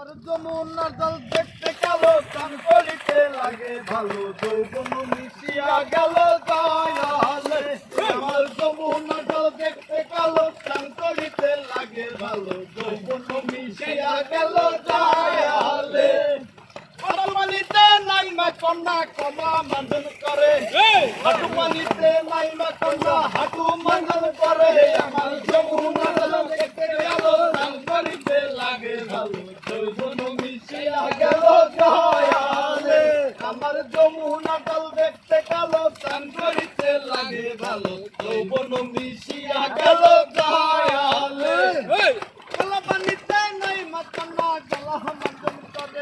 আমার যমুনার জল দেখতে কালো চান করিতে লাগে ভালো যৌবন মিশিয়া গেল দয়ালে আমার যমুনার জল দেখতে কালো চান করিতে লাগে ভালো যৌবন মিশিয়া গেল দয়ালে হাটুমালিতে নাইমা কন্যা কমা মানন করে হাটুমালিতে নাইমা কন্যা হাটু মানন করে আমার যমুনার জল দেখতে কালো চান করিতে লাগে ভালো যৌবন মিশিয়া গেল দয়ালে আমার যমুনা জল দেখতে কালো চান করিতে লাগে ভালো যৌবন মিশিয়া গেল দয়ালে কালা পানিতে নাইমা কন্যা জলা মানন করে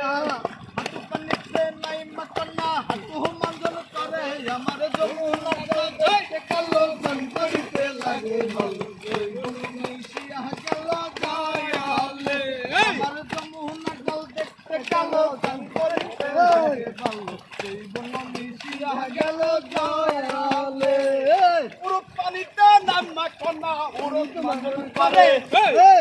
হাটু পানিতে নাইমা কন্যা হাটু মানন করে আমার যমুনা জল দেখতে কালো চান করিতে লাগে ভালো যৌবন মিশিয়া গেল দয়ালে আমার যমুনা জল দেখতে কালো চান করিতে লাগে ভালো যৌবন মিশিয়া গেল দয়ালে পুরো পানিতে নাইমা কন্যা উড়ন মানন করে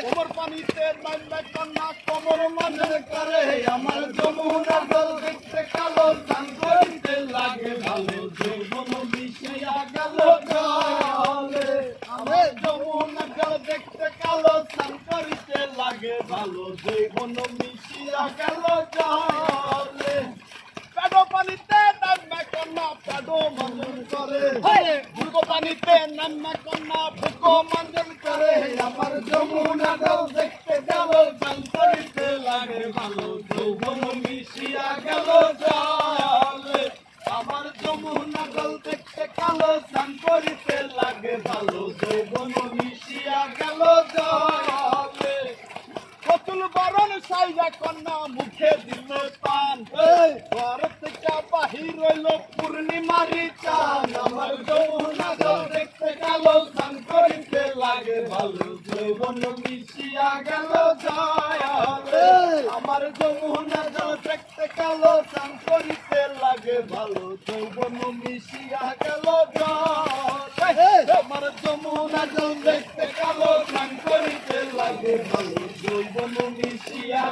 কোমর পানিতে নাইমা কন্যা কোমর মানন করে আমার যমুনা জল দেখতে কালো চান করিতে লাগে ভালো যৌবন মিশিয়া গেল দয়ালে আমার যমুনা জল দেখতে কালো চান করিতে লাগে ভালো যৌবন মিশিয়া গেল দয়ালে পেডো পানিতে নাইমা কন্যা পেডো মানন করে বুকো পানিতে নাইমা কন্যা বুকো মানন করে আমার যমুনা জল দেখতে কালো চান করিতে লাগে ভালো যৌবন মিশিয়া গেল দয়ালে আমার যমুনা জল দেখতে কালো চান করিতে লাগে ভালো যৌবন মিশিয়া গেল দয়ালে কতুল বরণ সাইজা কন্যা মুখে দিলে পান ঘর থেকে বাহির হইল পূর্ণিমারি চান আমার যমুনা জল দেখতে কালো চান করিতে লাগে ভালো যৌবন মিশিয়া গেল দয়ালে আমার যমুনা জল দেখতে কালো চান করিতে লাগে ভালো যৌবন মিশিয়া গেল দয়ালে আমার যমুনা জল দেখতে কালো চান করিতে লাগে ভালো যৌবন মিশিয়া